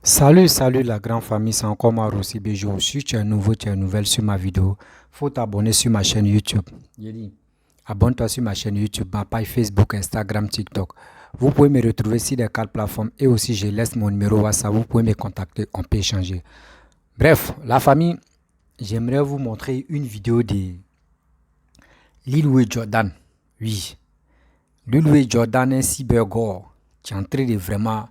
Salut la grande famille, c'est encore moi Rossi Bejo. Si tu es nouveau, tu es nouvelle sur ma vidéo, faut t'abonner sur ma chaîne YouTube. J'ai dit, abonne-toi sur ma chaîne YouTube, ma page Facebook, Instagram, TikTok. Vous pouvez me retrouver sur les quatre plateformes et aussi je laisse mon numéro WhatsApp, vous pouvez me contacter, on peut échanger. Bref, la famille, j'aimerais vous montrer une vidéo de Lil Wayne Jordan. Oui, Lil Wayne Jordan est cybergore qui est en train de vraiment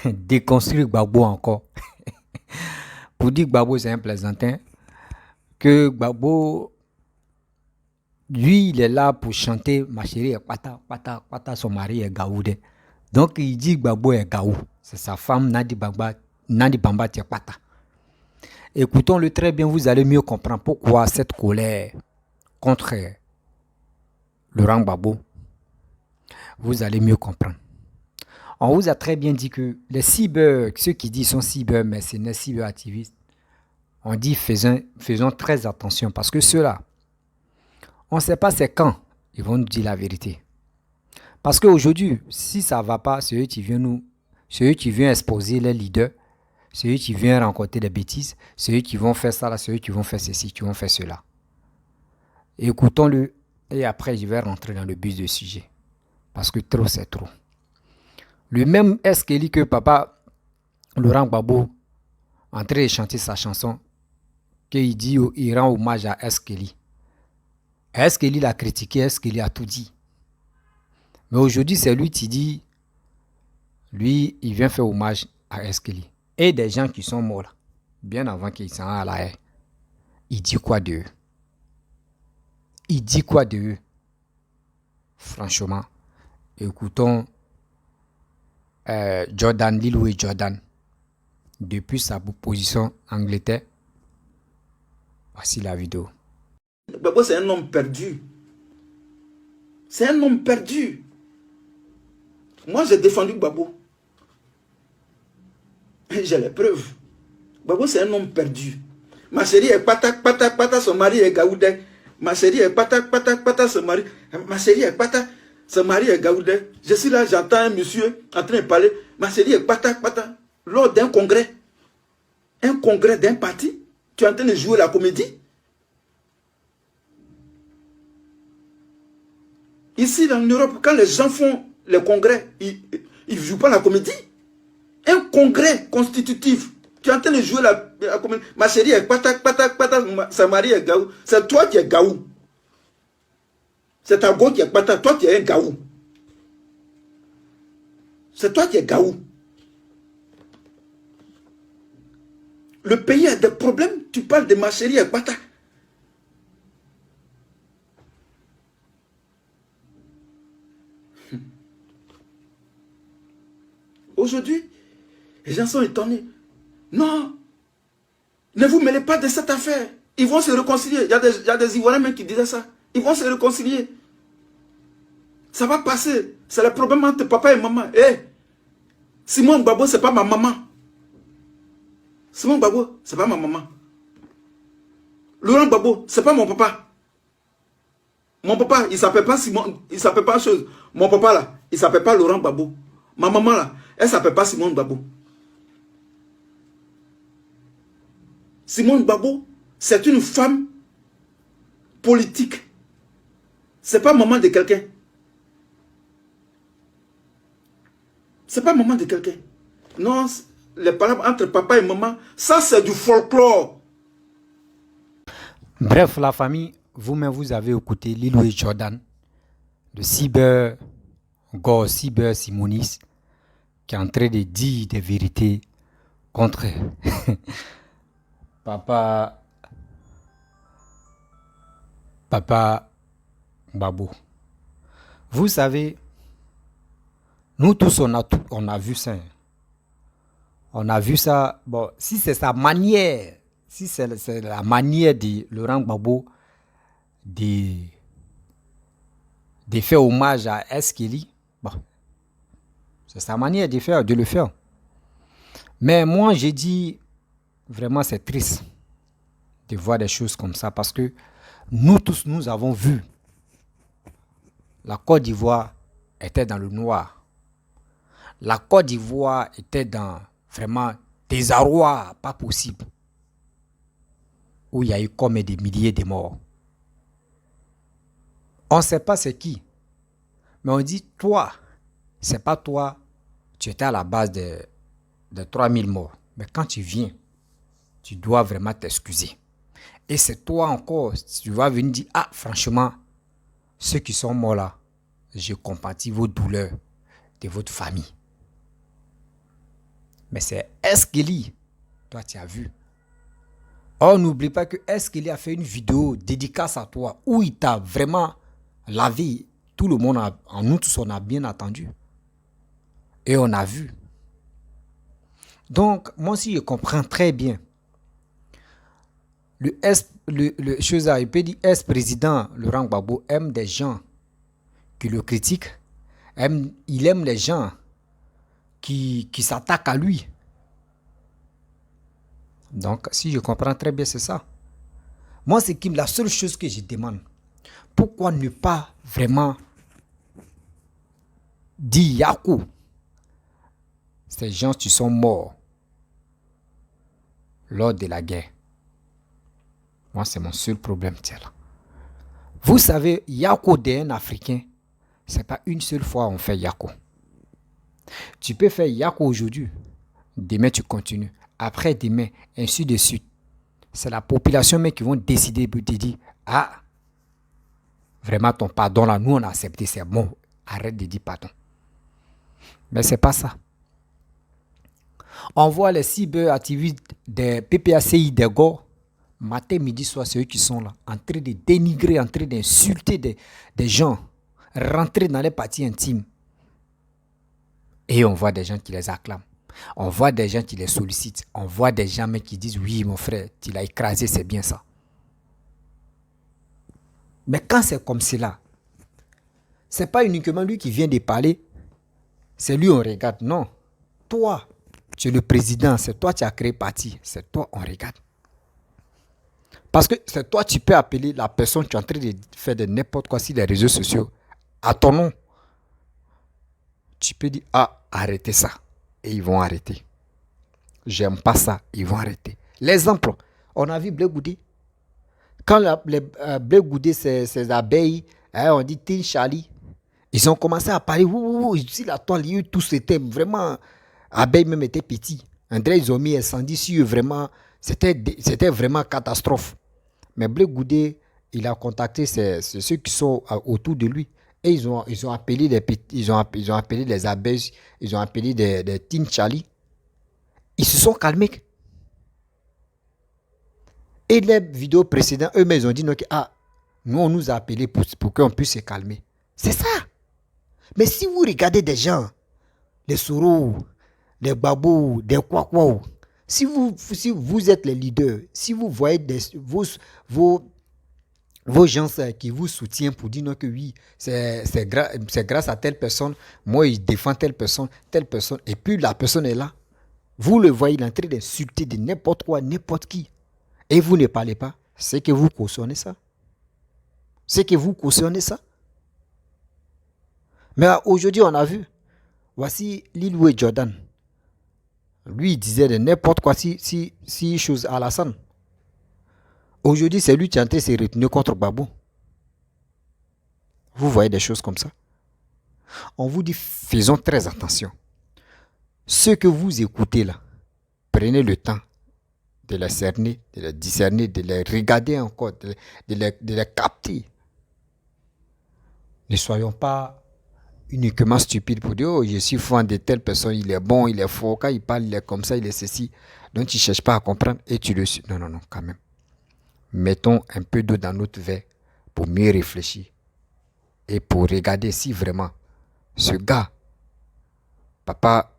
déconstruire Gbagbo encore. Pour dire que Gbagbo c'est un plaisantin, que Gbagbo, lui, il est là pour chanter Ma chérie est pata, pata, pata, son mari est Gaoudé. Donc il dit que Gbagbo est Gaou. C'est sa femme Nadi Bamba est pata. Écoutons-le très bien, vous allez mieux comprendre pourquoi cette colère contre Laurent Gbagbo. Vous allez mieux comprendre. On vous a très bien dit que les ceux qui disent sont cybermercenaires, cyberactivistes, on dit faisons très attention parce que ceux-là, on ne sait pas c'est quand ils vont nous dire la vérité. Parce qu'aujourd'hui, si ça ne va pas, c'est eux qui viennent exposer les leaders, c'est eux qui viennent rencontrer des bêtises, c'est eux qui vont faire ça, là, c'est eux qui vont faire ceci, qui vont faire cela. Écoutons-le et après je vais rentrer dans le but du sujet. Parce que trop c'est trop. Le même Eskelly que papa Laurent Gbagbo en train de chanter sa chanson, qu'il dit il rend hommage à Eskelly. Eskelly l'a critiqué, Eskelly a tout dit. Mais aujourd'hui, c'est lui qui dit, lui, il vient faire hommage à Eskelly. Et des gens qui sont morts là, bien avant qu'ils s'en aillent à la haie. Il dit quoi d'eux? Il dit quoi d'eux? Franchement, écoutons Jordan, Lil Wayne Jordan, depuis sa position Angleterre. Voici la vidéo. Gbagbo, c'est un homme perdu. C'est un homme perdu. Moi, j'ai défendu Gbagbo. J'ai les preuves. Gbagbo, c'est un homme perdu. Ma chérie est patak, patak, patak, son mari est Gaoudé. Ma chérie est patak, patak, patak, son mari. Ma chérie est patak, son mari est Gaoudé. Je suis là, j'entends un monsieur en train de parler. Ma chérie est patak, patak. Lors d'un congrès d'un parti, tu es en train de jouer la comédie. Ici, en Europe, quand les gens font les congrès, ils ne jouent pas la comédie. Un congrès constitutif. Tu es en train de jouer la comédie. Ma chérie est patak, patak, patak, sa mari est Gaou. C'est toi qui es Gaou. C'est ta go qui est patak. Toi qui es un Gaou. C'est toi qui es Gaou. Le pays a des problèmes. Tu parles de ma chérie est patak. Aujourd'hui, les gens sont étonnés. Non, ne vous mêlez pas de cette affaire. Ils vont se réconcilier. Il y a des Ivoiriens même qui disaient ça. Ils vont se réconcilier. Ça va passer. C'est le problème entre papa et maman. Simon Gbagbo, ce n'est pas ma maman. Simon Gbagbo, ce n'est pas ma maman. Laurent Gbagbo, ce n'est pas mon papa. Mon papa, il ne s'appelle pas Simon, il ne s'appelle pas chose. Mon papa là, il ne s'appelle pas Laurent Gbagbo. Ma maman là, elle ne s'appelle pas Simone Gbagbo. Simone Gbagbo, c'est une femme politique. Ce n'est pas maman de quelqu'un. Ce n'est pas maman de quelqu'un. Non, les paroles entre papa et maman, ça c'est du folklore. Bref, la famille, vous-même vous avez écouté Lil Wayne Jordan, le cyber Simonis, qui est en train de dire des vérités contre papa Gbagbo. Vous savez, nous tous on a vu ça. On a vu ça. Bon, si c'est sa manière, si c'est la manière de Laurent Gbagbo de faire hommage à Eskelly, bon, c'est sa manière de le faire. Mais moi, j'ai dit, vraiment, c'est triste de voir des choses comme ça parce que nous tous, nous avons vu la Côte d'Ivoire était dans le noir. La Côte d'Ivoire était dans vraiment désarroi, pas possible, où il y a eu comme des milliers de morts. On ne sait pas c'est qui, mais on dit toi, c'est pas toi, tu étais à la base de 3000 morts. Mais quand tu viens, tu dois vraiment t'excuser. Et c'est toi encore, tu vas venir dire, ah franchement, ceux qui sont morts là, je compatis vos douleurs de votre famille. Mais c'est Eskelly, toi tu as vu. Oh, n'oublie pas que Eskelly a fait une vidéo dédicace à toi où il t'a vraiment lavé. Tout le monde, en nous tous, on a bien attendu. Et on a vu. Donc, moi aussi, je comprends très bien. Le ex-président Laurent Gbagbo aime des gens qui le critiquent. Il aime les gens qui s'attaquent à lui. Donc, si je comprends très bien, c'est ça. Moi, c'est la seule chose que je demande. Pourquoi ne pas vraiment dire Yako? Ces gens qui sont morts lors de la guerre. Moi, c'est mon seul problème, tiens là. Vous savez, Yako d'un Africain, c'est pas une seule fois on fait Yako. Tu peux faire Yako aujourd'hui, demain tu continues, après demain, ainsi de suite. C'est la population même qui vont décider de dire, ah, vraiment ton pardon là, nous on a accepté, c'est bon, arrête de dire pardon. Mais c'est pas ça. On voit les cyberactivistes des PPACI des Go, matin, midi, soir, c'est eux qui sont là, en train de dénigrer, en train d'insulter des gens, rentrer dans les parties intimes. Et on voit des gens qui les acclament. On voit des gens qui les sollicitent. On voit des gens qui disent, oui, mon frère, tu l'as écrasé, c'est bien ça. Mais quand c'est comme cela, c'est pas uniquement lui qui vient de parler, c'est lui on regarde. Non, toi, tu es le président, c'est toi qui as créé parti, c'est toi on regarde. Parce que c'est toi tu peux appeler la personne qui est en train de faire de n'importe quoi sur les réseaux sociaux à ton nom. Tu peux dire, ah, arrêtez ça. Et ils vont arrêter. J'aime pas ça, ils vont arrêter. L'exemple, on a vu Blé Goudé. Quand Blé Goudé, ses abeilles, on dit Tin Charlie, ils ont commencé à parler, ici la toile, tout c'était vraiment, abeilles même étaient petits. André, ils ont mis incendie sur eux, vraiment, c'était vraiment catastrophe. Mais Blé Goudé, il a contacté ceux qui sont autour de lui. Et ils ont appelé ils ont appelé les abeilles, ils ont appelé des Tin Charlie. Ils se sont calmés. Et les vidéos précédentes, eux-mêmes, ils ont dit, nous, on nous a appelés pour qu'on puisse se calmer. C'est ça. Mais si vous regardez des gens, les Soro, les Babou, des Kwakwa, si vous êtes les leaders, si vous voyez vos gens qui vous soutiennent pour dire que oui, c'est grâce à telle personne, moi, il défend telle personne, et puis la personne est là. Vous le voyez, il est en train d'insulter de n'importe quoi, n'importe qui. Et vous ne parlez pas, c'est que vous cautionnez ça. C'est que vous cautionnez ça. Mais aujourd'hui, on a vu, voici Lil Wayne Jordan. Lui, il disait de n'importe quoi si chose à Alassane. Aujourd'hui, c'est lui qui est en train de se retenir contre Babou. Vous voyez des choses comme ça. On vous dit, faisons très attention. Ce que vous écoutez là, prenez le temps de les cerner, de les discerner, de les regarder encore, de les capter. Ne soyons pas uniquement stupides pour dire, oh, je suis fan de telle personne, il est bon, il est fort, quand il parle, il est comme ça, il est ceci. Donc tu ne cherches pas à comprendre et tu le suis. Non, quand même. Mettons un peu d'eau dans notre verre pour mieux réfléchir et pour regarder si vraiment ce gars, papa,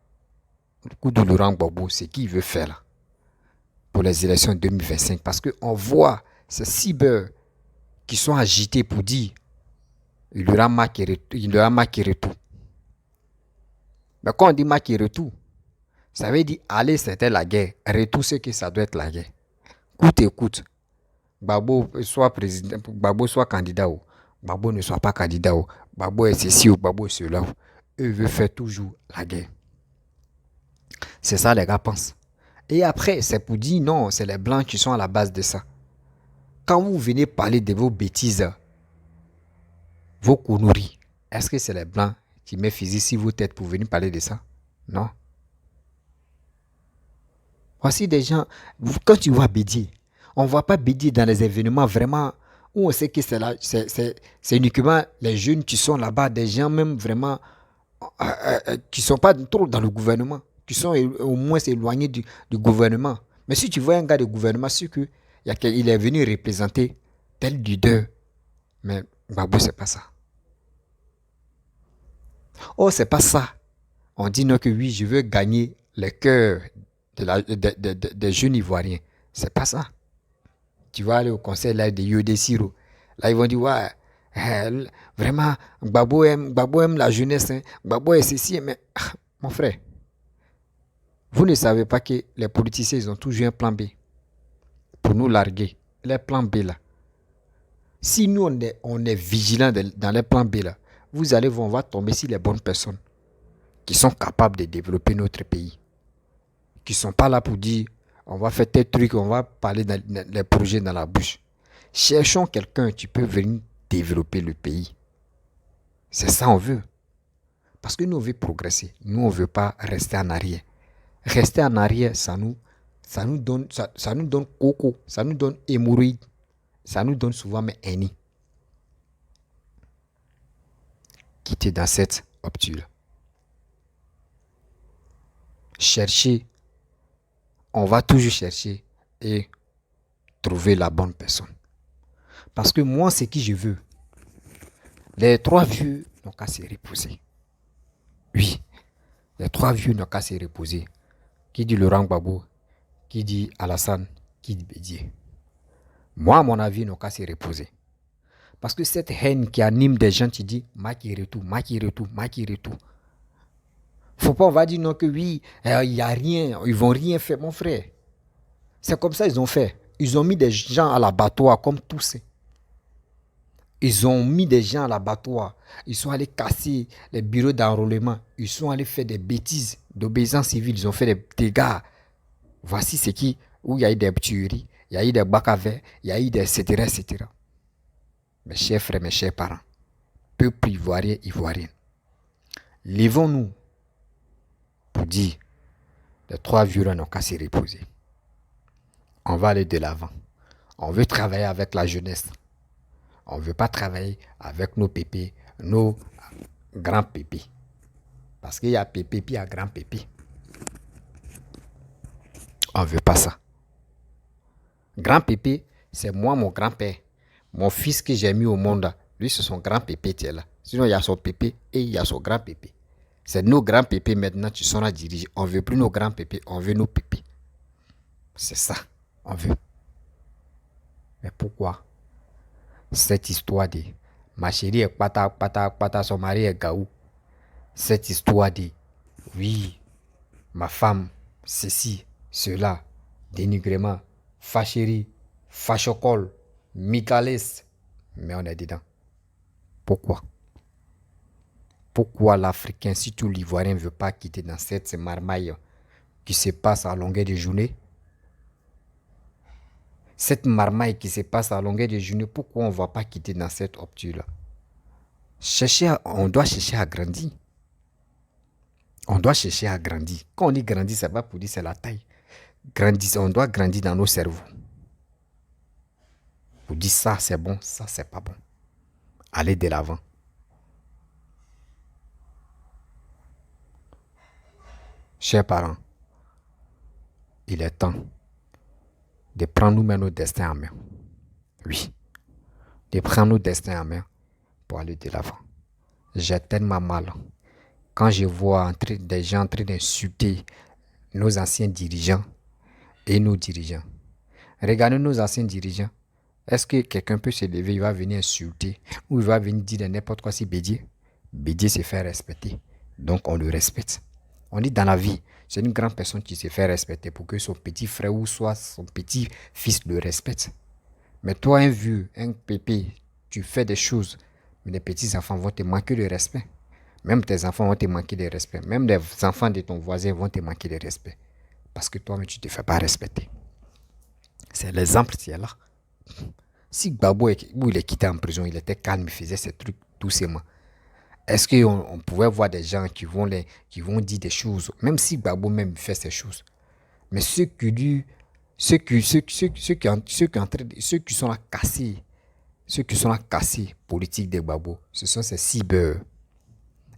le coup de Laurent Gbagbo, c'est qui il veut faire là pour les élections 2025. Parce qu'on voit ces cyber qui sont agités pour dire il y aura marqué retour. Mais quand on dit marqué retour, ça veut dire aller c'était la guerre. Retour c'est que ça doit être la guerre. Écoute. Gbagbo soit président, Gbagbo soit candidat ou Gbagbo ne soit pas candidat ou Gbagbo est ceci ou Gbagbo est cela. Eux veulent faire toujours la guerre. C'est ça, les gars pensent. Et après, c'est pour dire non, c'est les blancs qui sont à la base de ça. Quand vous venez parler de vos bêtises, vos conneries, est-ce que c'est les blancs qui mettent fusil sur vos têtes pour venir parler de ça? Non. Voici des gens, quand tu vois Bédier, on ne voit pas Bédier dans les événements vraiment où on sait que c'est uniquement les jeunes qui sont là-bas, des gens même vraiment qui ne sont pas trop dans le gouvernement, qui sont au moins éloignés du gouvernement. Mais si tu vois un gars du gouvernement, c'est qu'il est venu représenter tel leader. Mais Gbagbo, c'est pas ça. Oh, c'est pas ça. On dit non que oui, je veux gagner le cœur des jeunes Ivoiriens. C'est pas ça. Tu vas aller au conseil là, de Yodé Siro. Là, ils vont dire, ouais, vraiment, Gbagbo aime la jeunesse. Hein. Gbagbo est ceci. Mais, mon frère, vous ne savez pas que les politiciens, ils ont toujours un plan B pour nous larguer. Les plans B là. Si nous, on est vigilants dans les plans B là, vous allez voir, on va tomber sur les bonnes personnes qui sont capables de développer notre pays. Qui ne sont pas là pour dire, on va faire tel truc, on va parler des projets dans la bouche. Cherchons quelqu'un qui peut venir développer le pays. C'est ça qu'on veut. Parce que nous, on veut progresser. Nous, on ne veut pas rester en arrière. Rester en arrière, ça nous donne coco, ça nous donne hémorroïde, ça nous donne souvent mes ennemis. Quitter dans cette obture. Chercher, on va toujours chercher et trouver la bonne personne. Parce que moi, c'est qui je veux. Les 3 vieux n'ont qu'à se reposer. Oui, les 3 vieux n'ont qu'à se reposer. Qui dit Laurent Gbagbo, qui dit Alassane, qui dit Bédier. Moi, à mon avis, ils n'ont qu'à se reposer. Parce que cette haine qui anime des gens, tu dis, Makiretou. Faut pas, on va dire non que oui, il n'y a rien, ils vont rien faire, mon frère. C'est comme ça ils ont fait. Ils ont mis des gens à l'abattoir comme tous. Ils ont mis des gens à l'abattoir. Ils sont allés casser les bureaux d'enrôlement. Ils sont allés faire des bêtises d'obéissance civile. Ils ont fait des dégâts. Voici ce qui, où il y a eu des tueries, il y a eu des bacs à verre, il y a eu des etc. Mes chers frères, mes chers parents, peuple ivoirien, ivoirienne, levons-nous pour dire, les 3 violents n'ont qu'à se reposer. On va aller de l'avant. On veut travailler avec la jeunesse. On ne veut pas travailler avec nos pépés, nos grands pépés. Parce qu'il y a pépé puis il y a grand pépé. On ne veut pas ça. Grand pépé, c'est moi, mon grand-père. Mon fils que j'ai mis au monde, lui, c'est son grand pépé qui est là. Sinon, il y a son pépé et il y a son grand pépé. C'est nos grands pépés maintenant qui sont là dirigés. On ne veut plus nos grands pépés, on veut nos pépés. C'est ça, on veut. Mais pourquoi cette histoire de ma chérie est pata, son mari est gaou. Cette histoire de oui, ma femme, ceci, cela, dénigrement, fâcherie, fâchocole, micalès. Mais on est dedans. Pourquoi? Pourquoi l'Africain, surtout l'Ivoirien, ne veut pas quitter dans cette marmaille qui se passe à longueur de journée? Cette marmaille qui se passe à longueur de journée, pourquoi on ne va pas quitter dans cette obture-là? On doit chercher à grandir. On doit chercher à grandir. Quand on dit grandir, ça va pour dire c'est la taille. Grandir, on doit grandir dans nos cerveaux. Pour dire ça c'est bon, ça c'est pas bon. Aller de l'avant. Chers parents, il est temps de prendre nous-mêmes nos destins en main. Oui, de prendre nos destins en main pour aller de l'avant. J'ai tellement mal quand je vois des gens en train d'insulter nos anciens dirigeants et nos dirigeants. Regardez nos anciens dirigeants. Est-ce que quelqu'un peut se lever, il va venir insulter ou il va venir dire n'importe quoi si Bédier? Bédier se fait respecter. Donc on le respecte. On dit dans la vie, c'est une grande personne qui se fait respecter pour que son petit frère ou soit son petit fils le respecte. Mais toi, un vieux, un pépé, tu fais des choses, mais les petits enfants vont te manquer de respect. Même tes enfants vont te manquer de respect. Même les enfants de ton voisin vont te manquer de respect. Parce que toi-même, tu ne te fais pas respecter. C'est l'exemple qui est là. Si Gbagbo, où il est quitté en prison, il était calme, il faisait ses trucs doucement. Est-ce qu'on pouvait voir des gens qui vont dire des choses, même si Gbagbo même fait ces choses. Mais ceux qui sont là cassés, politique de Gbagbo, ce sont ces cyber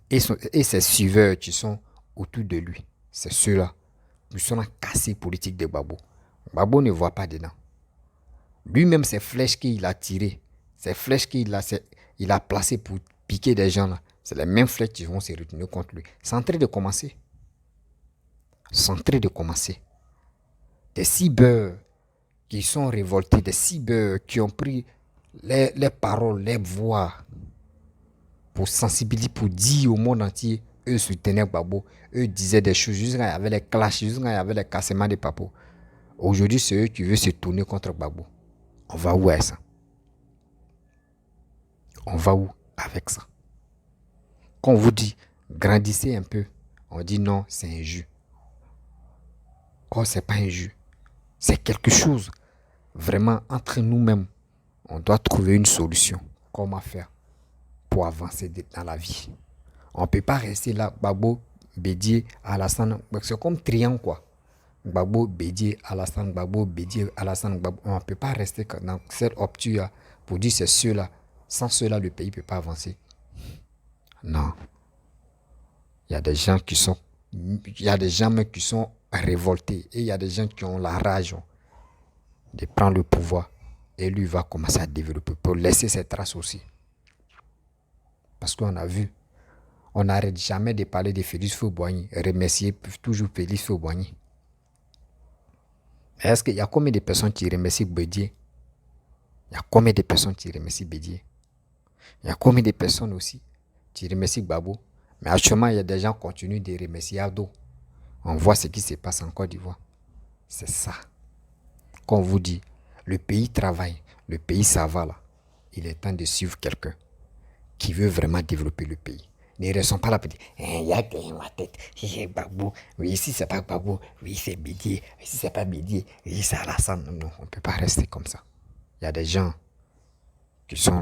et ces suiveurs qui sont autour de lui. C'est ceux-là qui sont là cassés politique de Gbagbo. Gbagbo ne voit pas dedans. Lui-même, ces flèches qu'il a tirées, ces flèches qu'il a placées pour piquer des gens là, c'est les mêmes flèches qui vont se retourner contre lui. C'est en train de commencer. C'est en train de commencer. Des cyber qui sont révoltés, des cyber qui ont pris les paroles, les voix pour sensibiliser, pour dire au monde entier, eux soutenaient Gbagbo, eux disaient des choses, juste quand il y avait les clashs, juste quand il y avait les cassements de papos. Aujourd'hui, c'est eux qui veulent se tourner contre Gbagbo. On va où avec ça? On va où avec ça? Quand on vous dit, grandissez un peu, on dit non, c'est un jus. Oh, c'est pas un jus. C'est quelque chose. Vraiment, entre nous-mêmes, on doit trouver une solution. Comment faire pour avancer dans la vie? On ne peut pas rester là, Gbagbo, Bédié, Alassane. C'est comme triangle, quoi. Gbagbo, Bédié, Alassane, Gbagbo, Bédié, Alassane, Gbagbo. On ne peut pas rester dans cette obtus pour dire c'est ceux-là. Sans ceux-là, le pays ne peut pas avancer. Non. Il y a des gens qui sont révoltés. Et il y a des gens qui ont la rage de prendre le pouvoir. Et lui va commencer à développer pour laisser ses traces aussi. Parce qu'on a vu, on n'arrête jamais de parler de Félix Houphouët-Boigny, remercier toujours Félix Houphouët-Boigny. Est-ce qu'il y a combien de personnes qui remercient Bédié? Il y a combien de personnes qui remercient Bédié? Il y a combien de personnes aussi qui remercient Gbagbo? Mais actuellement, il y a des gens qui continuent de remercier Ado. On voit ce qui se passe en Côte d'Ivoire. C'est ça. Quand on vous dit, le pays travaille, le pays ça va là. Il est temps de suivre quelqu'un qui veut vraiment développer le pays. Ne restons pas là pour dire, il y a dans ma tête, c'est Gbagbo, oui, ici c'est pas Gbagbo, oui, c'est Bédié, ici c'est pas Bédié, oui, c'est Alassane. Non, on ne peut pas rester comme ça. Il y a des gens qui sont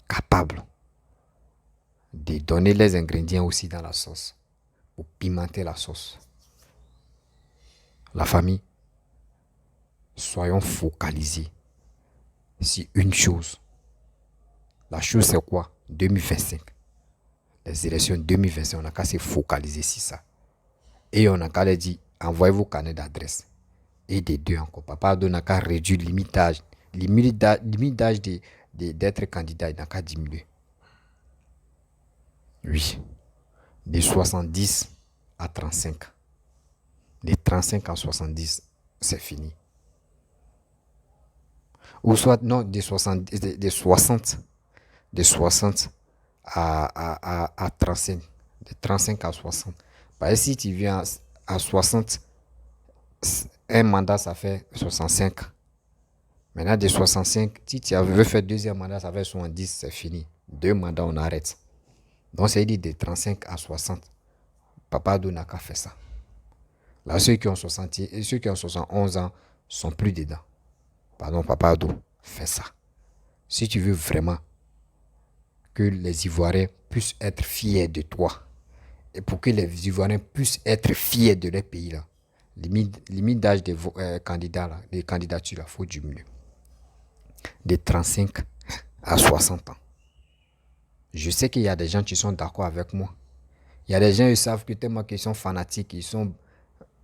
capables de donner les ingrédients aussi dans la sauce, pour pimenter la sauce. La famille, soyons focalisés sur une chose. La chose c'est quoi? 2025. Les élections 2025, on n'a qu'à se focaliser sur ça. Et on n'a qu'à leur dire, envoyez vos carnets d'adresse. Et des deux encore. Papa Ado n'a qu'à réduire le limite d'âge d'être candidat, il n'a qu'à diminuer. Oui. De 70 à 35. De 35 à 70, c'est fini. Ou soit, non, de 60 à 35. De 35 à 60. Parce que si tu viens à 60, un mandat, ça fait 65. Maintenant, de 65, si tu veux faire deuxième mandat, ça fait 70, c'est fini. 2 mandats, on arrête. Donc, c'est dit de 35 à 60. Papa Ado n'a qu'à faire ça. Là, ceux qui ont 60 et ceux qui ont 71 ans sont plus dedans. Pardon, Papa Ado, fais ça. Si tu veux vraiment que les Ivoiriens puissent être fiers de toi, et pour que les Ivoiriens puissent être fiers de leur pays, là, limite d'âge des candidats, là, des candidatures, il faut diminuer. De 35 à 60 ans. Je sais qu'il y a des gens qui sont d'accord avec moi. Il y a des gens qui savent que tellement qu'ils sont fanatiques, ils sont...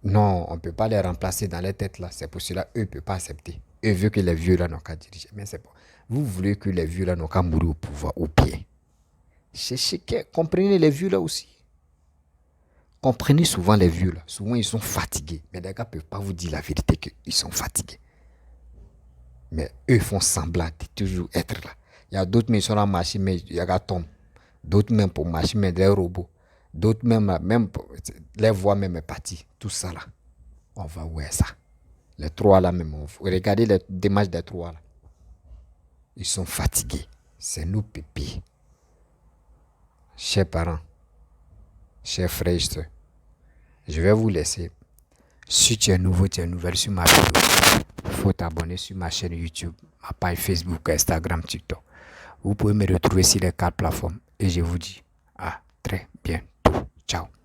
Non, on ne peut pas les remplacer dans les têtes là. C'est pour cela qu'eux ne peuvent pas accepter. Eux veulent que les vieux là n'ont qu'à diriger. Mais c'est pas. Vous voulez que les vieux là n'ont qu'à mourir au pouvoir, au pied. Comprenez les vieux là aussi. Comprenez souvent les vieux là. Souvent ils sont fatigués. Mais les gars ne peuvent pas vous dire la vérité qu'ils sont fatigués. Mais eux font semblant de toujours être là. Il y a d'autres, mais ils sont là marcher, mais il y a tombe. D'autres même pour marcher, mais des robots. D'autres même les voix même est partie. Tout ça là. On va où est ça? Les trois là même. Regardez les démarches des trois là. Ils sont fatigués. C'est nous pépés. Chers parents, chers frères et sœurs, je vais vous laisser. Si tu es nouveau, tu es nouvelle sur ma vidéo, il faut t'abonner sur ma chaîne YouTube, ma page Facebook, Instagram, TikTok. Vous pouvez me retrouver sur les 4 plateformes et je vous dis à très bientôt. Ciao.